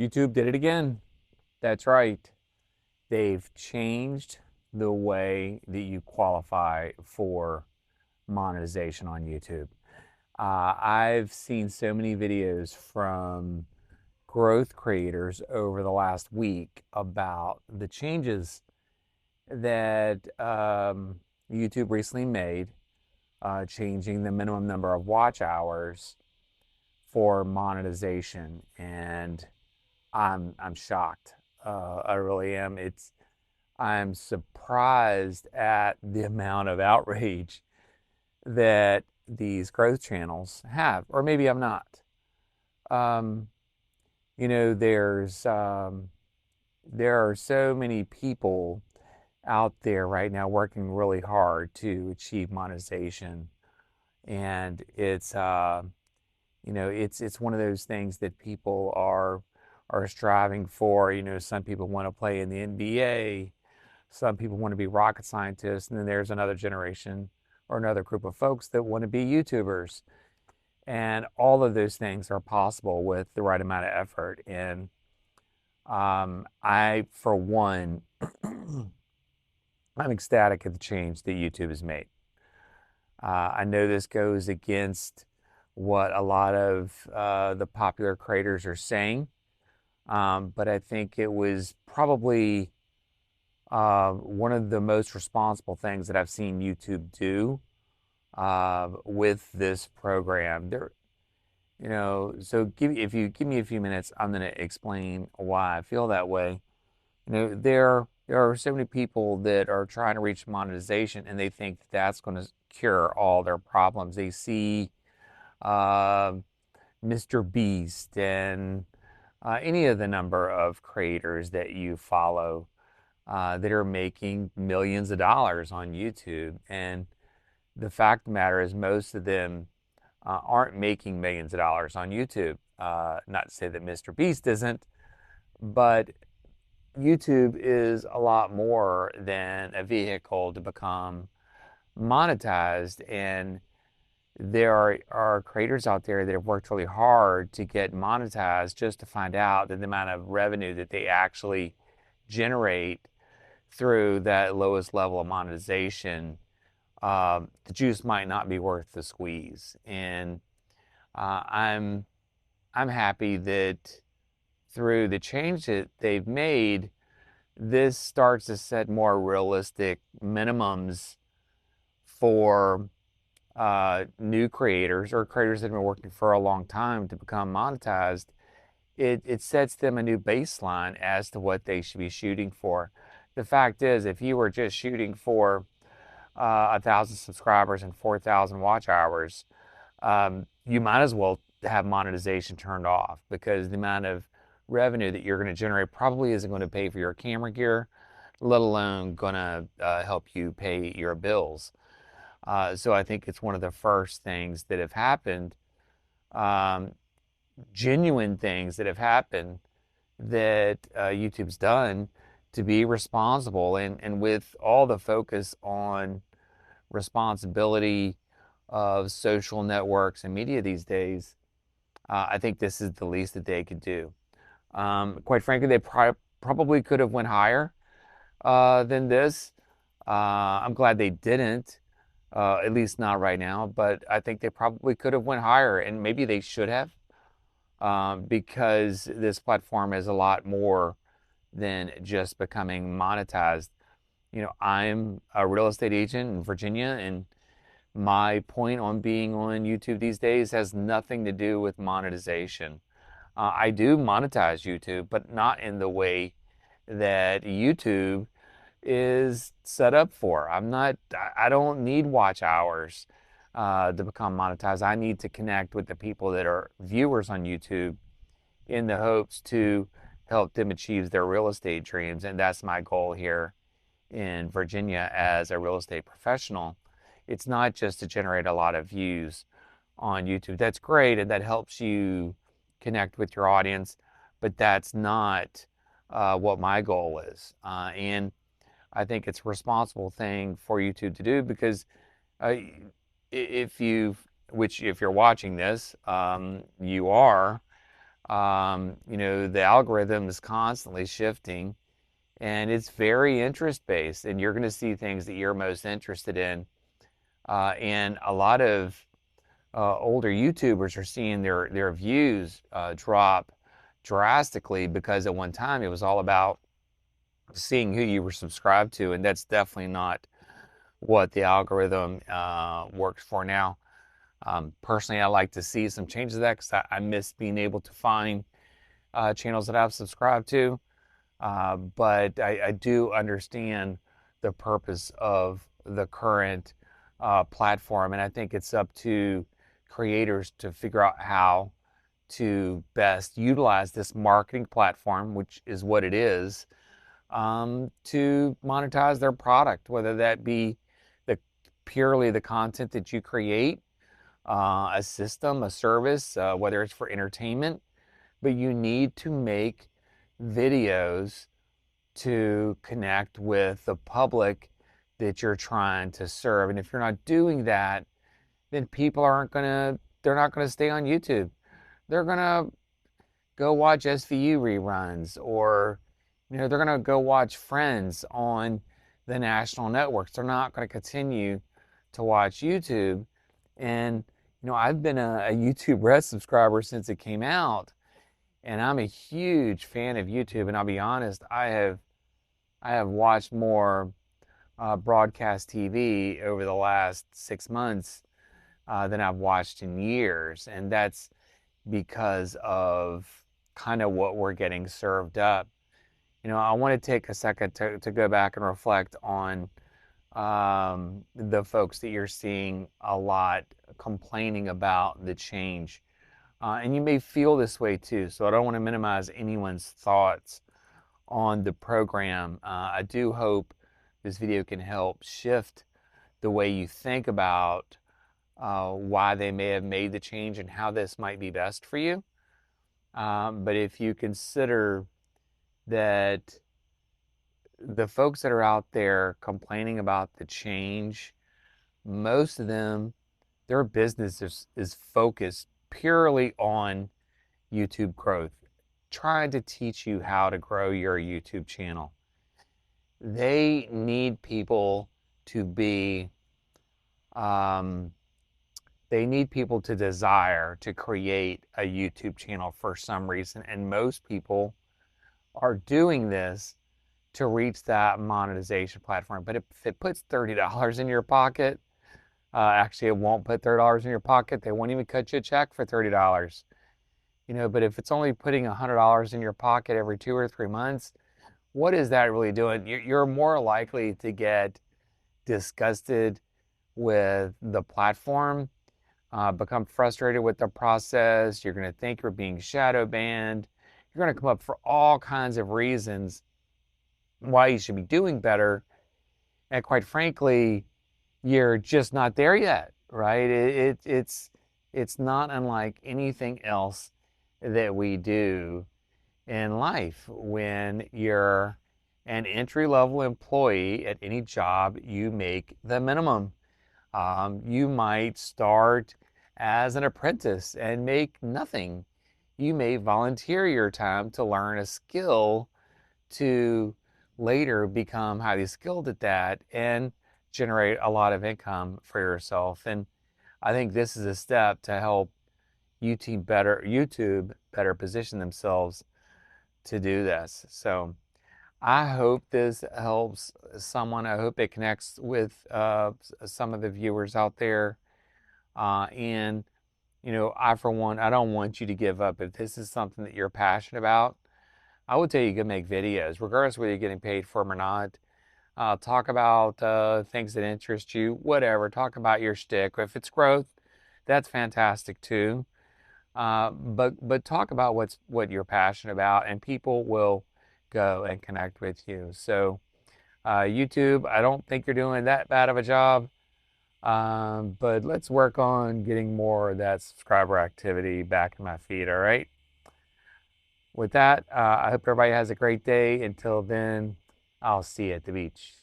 YouTube did it again. That's right. They've changed the way that you qualify for monetization on YouTube. I've seen so many videos from growth creators over the last week about the changes that YouTube recently made, changing the minimum number of watch hours for monetization, and I'm shocked. I really am. I'm surprised at the amount of outrage that these growth channels have, or maybe I'm not. Um, you know, there are so many people out there right now working really hard to achieve monetization, and it's one of those things that people are striving for. You know, some people want to play in the NBA, some people want to be rocket scientists, and then there's another generation or another group of folks that want to be YouTubers. And all of those things are possible with the right amount of effort. And I, for one, I'm ecstatic at the change that YouTube has made. I know this goes against what a lot of the popular creators are saying, but I think it was probably one of the most responsible things that I've seen YouTube do with this program. If you give me a few minutes, I'm going to explain why I feel that way. You know, there are so many people that are trying to reach monetization, and they think that that's going to cure all their problems. They see uh, Mr. Beast and any of the number of creators that you follow that are making millions of dollars on YouTube. And the fact of the matter is, most of them aren't making millions of dollars on YouTube. Not to say that Mr. Beast isn't, but YouTube is a lot more than a vehicle to become monetized. And there are creators out there that have worked really hard to get monetized, just to find out that the amount of revenue that they actually generate through that lowest level of monetization, the juice might not be worth the squeeze. And I'm happy that through the change that they've made, this starts to set more realistic minimums for new creators or creators that have been working for a long time to become monetized. It sets them a new baseline as to what they should be shooting for. The fact is, if you were just shooting for 1,000 subscribers and 4,000 watch hours, you might as well have monetization turned off, because the amount of revenue that you're going to generate probably isn't going to pay for your camera gear, let alone going to help you pay your bills. So I think it's one of the first things that have happened, um, genuine things that have happened, that YouTube's done to be responsible. And with all the focus on responsibility of social networks and media these days, I think this is the least that they could do. Quite frankly, they probably could have went higher than this. I'm glad they didn't, at least not right now. But I think they probably could have went higher, and maybe they should have, because this platform is a lot more than just becoming monetized. You know, I'm a real estate agent in Virginia, and my point on being on YouTube these days has nothing to do with monetization. I do monetize YouTube, but not in the way that YouTube is set up for. I don't need watch hours to become monetized. I need to connect with the people that are viewers on YouTube in the hopes to help them achieve their real estate dreams. And that's my goal here in Virginia as a real estate professional. It's not just to generate a lot of views on YouTube. That's great, and that helps you connect with your audience, but that's not what my goal is. And I think it's a responsible thing for YouTube to do, because uh, if you're watching this, you are. The algorithm is constantly shifting, and it's very interest based, and you're going to see things that you're most interested in. And a lot of older YouTubers are seeing their views drop drastically because at one time it was all about seeing who you were subscribed to, and that's definitely not what the algorithm works for now. Personally, I like to see some changes to that because I miss being able to find channels that I've subscribed to. But I do understand the purpose of the current platform, and I think it's up to creators to figure out how to best utilize this marketing platform, which is what it is, to monetize their product, whether that be the purely the content that you create, a system, a service, whether it's for entertainment, but you need to make videos to connect with the public that you're trying to serve. And if you're not doing that, then people they're not gonna stay on YouTube. They're gonna go watch SVU reruns, or they're gonna go watch Friends on the national networks. They're not gonna continue to watch YouTube. And I've been a YouTube Red subscriber since it came out, and I'm a huge fan of YouTube. And I'll be honest, I have watched more broadcast TV over the last 6 months than I've watched in years, and that's because of kind of what we're getting served up. I want to take a second to go back and reflect on the folks that you're seeing a lot complaining about the change. And you may feel this way too, so I don't want to minimize anyone's thoughts on the program. I do hope this video can help shift the way you think about why they may have made the change and how this might be best for you. But if you consider that the folks that are out there complaining about the change, most of them, their business is focused purely on YouTube growth, trying to teach you how to grow your YouTube channel. They need people to be, um, they need people to desire to create a YouTube channel for some reason. And most people are doing this to reach that monetization platform. But if it puts $30 in your pocket, actually, it won't put $30 in your pocket. They won't even cut you a check for $30. But if it's only putting $100 in your pocket every 2 or 3 months, what is that really doing? You're more likely to get disgusted with the platform, become frustrated with the process. You're going to think you're being shadow banned. You're going to come up for all kinds of reasons why you should be doing better. And quite frankly, you're just not there yet, right? It's not unlike anything else that we do in life. When you're an entry-level employee at any job, you make the minimum. You might start as an apprentice and make nothing. You may volunteer your time to learn a skill to later become highly skilled at that and generate a lot of income for yourself. And I think this is a step to help YouTube better position themselves to do this. So I hope this helps someone. I hope it connects with some of the viewers out there. And I, for one, I don't want you to give up. If this is something that you're passionate about, I would tell you to make videos, regardless of whether you're getting paid for them or not. Talk about things that interest you, whatever. Talk about your shtick. If it's growth, that's fantastic too. But talk about what you're passionate about, and people will go and connect with you. So YouTube, I don't think you're doing that bad of a job, but let's work on getting more of that subscriber activity back in my feed. All right. With that, I hope everybody has a great day. Until then, I'll see you at the beach.